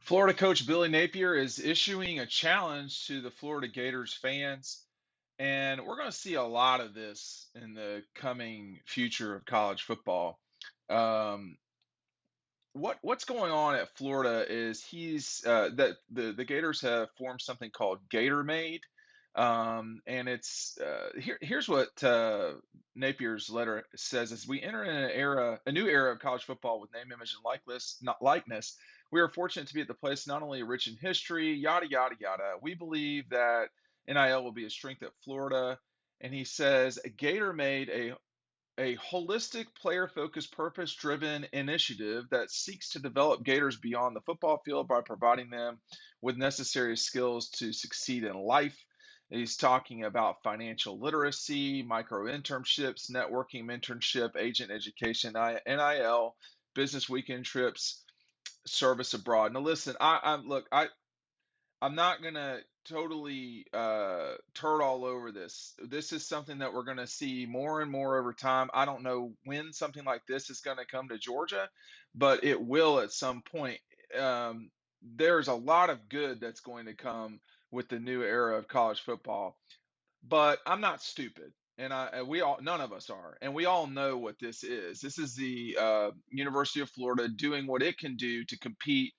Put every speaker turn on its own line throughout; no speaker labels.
Florida coach Billy Napier is issuing a challenge to the Florida Gators fans, and we're going to see a lot of this in the coming future of college football. Um, what's going on at Florida is he's that the Gators have formed something called Gatorade, and here's what Napier's letter says: as we enter in a new era of college football with name, image, and likeness, not likeness, we are fortunate to be at the place not only rich in history, yada yada yada. We believe that NIL will be a strength at Florida, and he says Gator made a holistic, player focused, purpose driven initiative that seeks to develop Gators beyond the football field by providing them with necessary skills to succeed in life. He's talking about financial literacy, micro internships, networking, mentorship, agent education, NIL, business weekend trips, service abroad. Now, listen, I'm not gonna totally turd all over this. This is something that we're gonna see more and more over time. I don't know when something like this is gonna come to Georgia, but it will at some point. Um, there's a lot of good that's going to come with the new era of college football. But I'm not stupid, and we all none of us are, and we all know what this is. This is the University of Florida doing what it can do to compete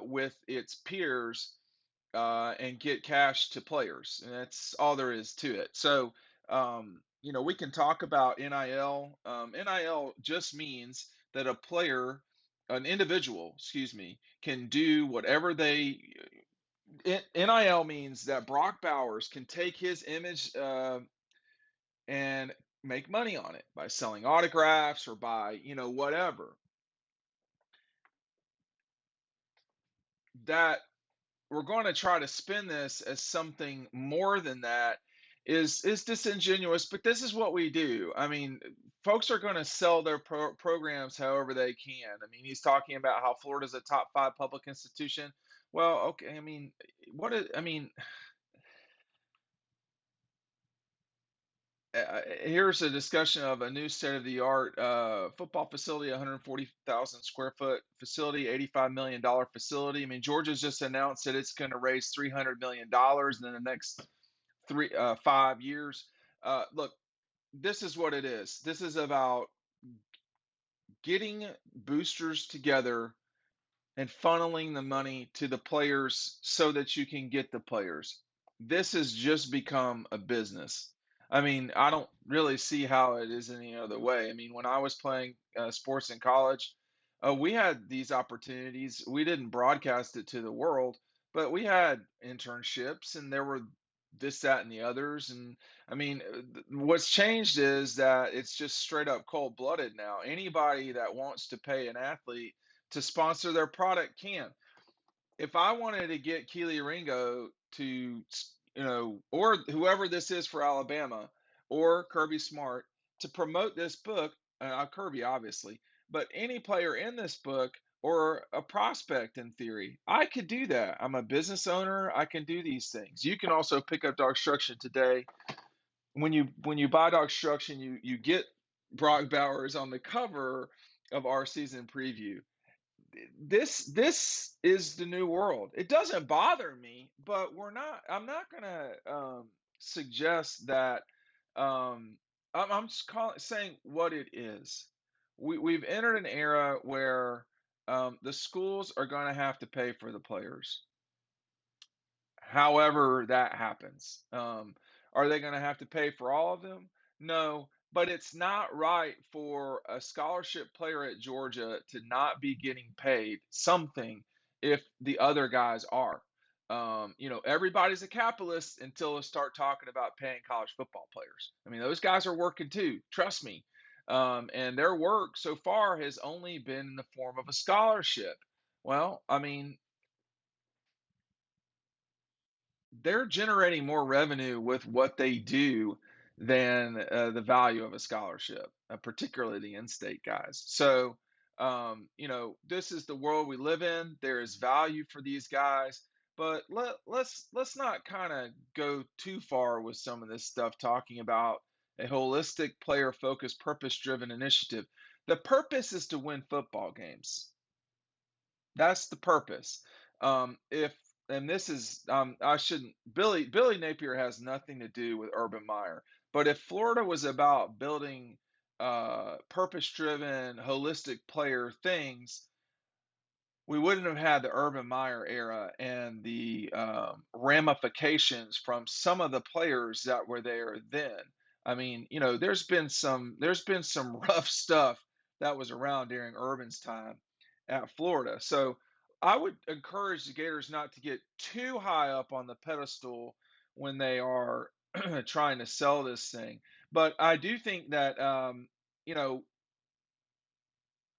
with its peers and get cash to players. And that's all there is to it. So, we can talk about NIL. NIL just means that an individual, excuse me, can do whatever NIL means that Brock Bowers can take his image and make money on it by selling autographs or by, whatever. That we're going to try to spin this as something more than that is disingenuous, but this is what we do. I mean, folks are going to sell their programs however they can. I mean, he's talking about how Florida's a top 5 public institution. Well, okay, I mean, I mean, here's a discussion of a new state-of-the-art football facility, 140,000 square foot facility, $85 million facility. I mean, Georgia's just announced that it's going to raise $300 million in the next 5 years. Look, this is what it is. This is about getting boosters together and funneling the money to the players so that you can get the players. This has just become a business. I mean, I don't really see how it is any other way. I mean, when I was playing sports in college, we had these opportunities. We didn't broadcast it to the world, but we had internships and there were this, that, and the others. And I mean, what's changed is that it's just straight up cold blooded now. Anybody that wants to pay an athlete to sponsor their product can. If I wanted to get Keely Ringo to, or whoever this is for Alabama, or Kirby Smart to promote this book, Kirby obviously, but any player in this book or a prospect in theory, I could do that. I'm a business owner. I can do these things. You can also pick up DAWGSTRUCTION today. When you buy DAWGSTRUCTION, you get Brock Bowers on the cover of our season preview. This is the new world. It doesn't bother me, but I'm not gonna suggest that. I'm just saying what it is. We've entered an era where the schools are going to have to pay for the players, however that happens. Are they going to have to pay for all of them? No, but it's not right for a scholarship player at Georgia to not be getting paid something if the other guys are. Everybody's a capitalist until they start talking about paying college football players. I mean, those guys are working too, trust me. And their work so far has only been in the form of a scholarship. Well, I mean, they're generating more revenue with what they do than the value of a scholarship, particularly the in-state guys. So, this is the world we live in. There is value for these guys, but let's not kind of go too far with some of this stuff. Talking about a holistic, player-focused, purpose-driven initiative. The purpose is to win football games. That's the purpose. If and this is I shouldn't Billy Napier has nothing to do with Urban Meyer. But if Florida was about building purpose driven, holistic player things, we wouldn't have had the Urban Meyer era and the ramifications from some of the players that were there then. I mean, there's been some rough stuff that was around during Urban's time at Florida. So I would encourage the Gators not to get too high up on the pedestal when they are trying to sell this thing. But I do think that you know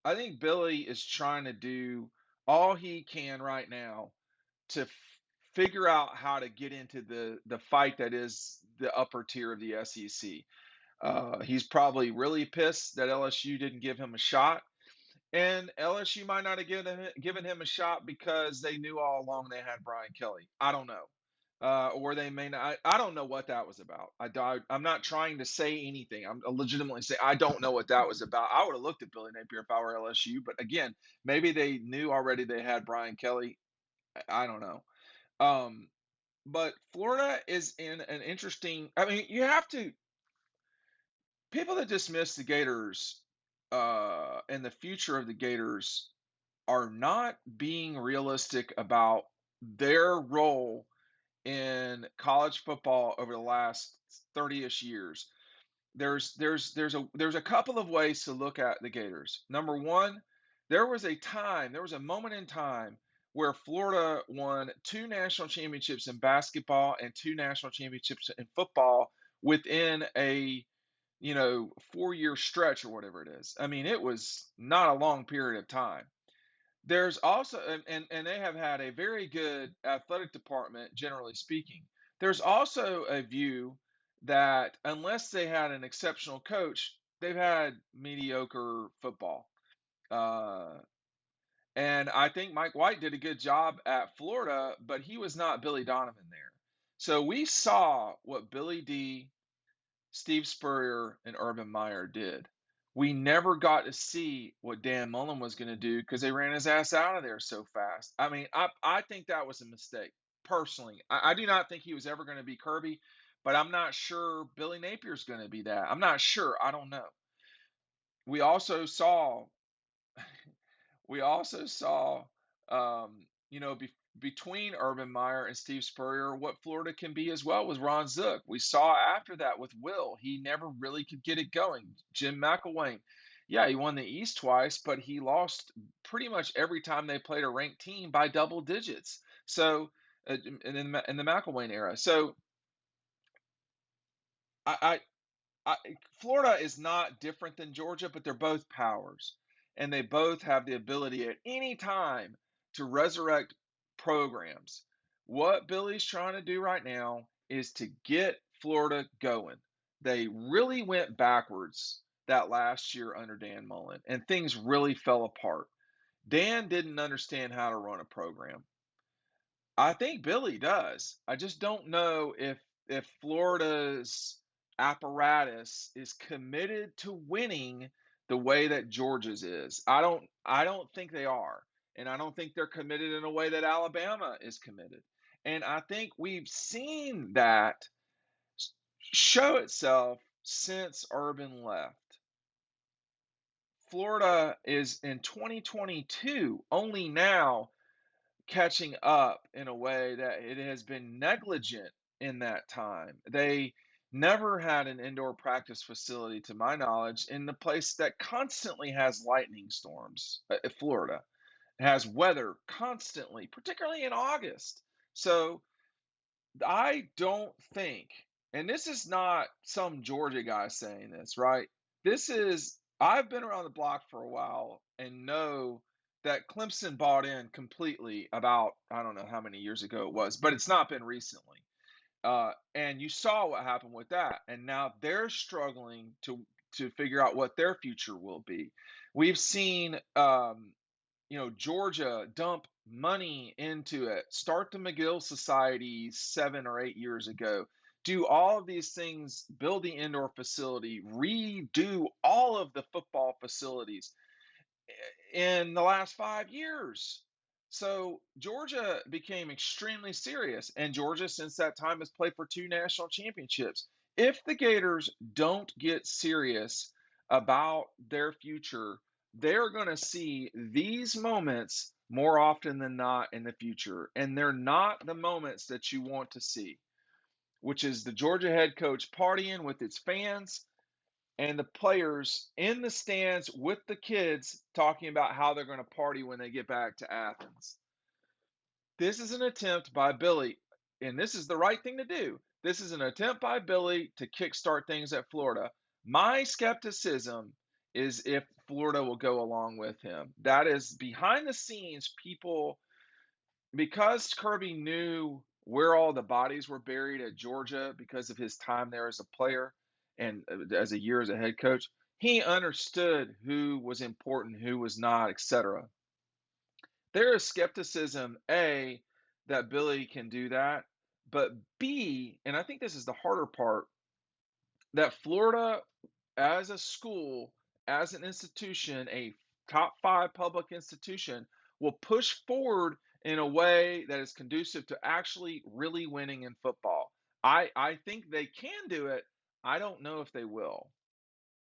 I think Billy is trying to do all he can right now to figure out how to get into the fight that is the upper tier of the SEC. He's probably really pissed that LSU didn't give him a shot, and LSU might not have given him a shot because they knew all along they had Brian Kelly. I don't know. Or they may not. I don't know what that was about. I'm not trying to say anything. I'm legitimately saying I don't know what that was about. I would have looked at Billy Napier if I were LSU, but again, maybe they knew already they had Brian Kelly. I don't know. Um, but Florida is in an interesting. I mean, you have to people that dismiss the Gators and the future of the Gators are not being realistic about their role in college football over the last 30ish years. There's a couple of ways to look at the Gators. Number one, there was a moment in time where Florida won two national championships in basketball and two national championships in football within a 4-year stretch or whatever it is. I mean, it was not a long period of time. There's also and they have had a very good athletic department, generally speaking. There's also a view that unless they had an exceptional coach, they've had mediocre football. Uh, and I think Mike White did a good job at Florida, but he was not Billy Donovan there. So we saw what Billy D, Steve Spurrier, and Urban Meyer did. We never got to see what Dan Mullen was going to do because they ran his ass out of there so fast. I mean, I think that was a mistake, personally. I do not think he was ever going to be Kirby, but I'm not sure Billy Napier's going to be that. I'm not sure. I don't know. We also saw we also saw, between Urban Meyer and Steve Spurrier, what Florida can be as well with Ron Zook. We saw after that with Will. He never really could get it going. Jim McElwain, yeah, he won the East twice, but he lost pretty much every time they played a ranked team by double digits. So, in the McElwain era. So, I, I, Florida is not different than Georgia, but they're both powers, and they both have the ability at any time to resurrect programs. What Billy's trying to do right now is to get Florida going. They really went backwards that last year under Dan Mullen, and things really fell apart. Dan didn't understand how to run a program. I think Billy does. I just don't know if Florida's apparatus is committed to winning the way that Georgia's is. I don't think they are. And I don't think they're committed in a way that Alabama is committed. And I think we've seen that show itself since Urban left. Florida is in 2022 only now catching up in a way that it has been negligent in that time. They never had an indoor practice facility, to my knowledge, in the place that constantly has lightning storms. Florida has weather constantly, particularly in August. So I don't think, and this is not some Georgia guy saying this, right? I've been around the block for a while and know that Clemson bought in completely about, I don't know how many years ago it was, but it's not been recently. And you saw what happened with that. And now they're struggling to figure out what their future will be. We've seen Georgia dump money into it, start the McGill Society 7 or 8 years ago, do all of these things, build the indoor facility, redo all of the football facilities in the last 5 years. So Georgia became extremely serious, and Georgia, since that time, has played for two national championships. If the Gators don't get serious about their future, they're going to see these moments more often than not in the future. And they're not the moments that you want to see, which is the Georgia head coach partying with its fans and the players in the stands with the kids talking about how they're going to party when they get back to Athens. This is an attempt by Billy, and this is the right thing to do. This is an attempt by Billy to kickstart things at Florida. My skepticism is if Florida will go along with him. That is behind the scenes, people, because Kirby knew where all the bodies were buried at Georgia because of his time there as a player and as a year as a head coach, he understood who was important, who was not, etc. There is skepticism, A, that Billy can do that, but B, and I think this is the harder part, that Florida as a school, as an institution, a top five public institution, will push forward in a way that is conducive to actually really winning in football. I think they can do it. I don't know if they will.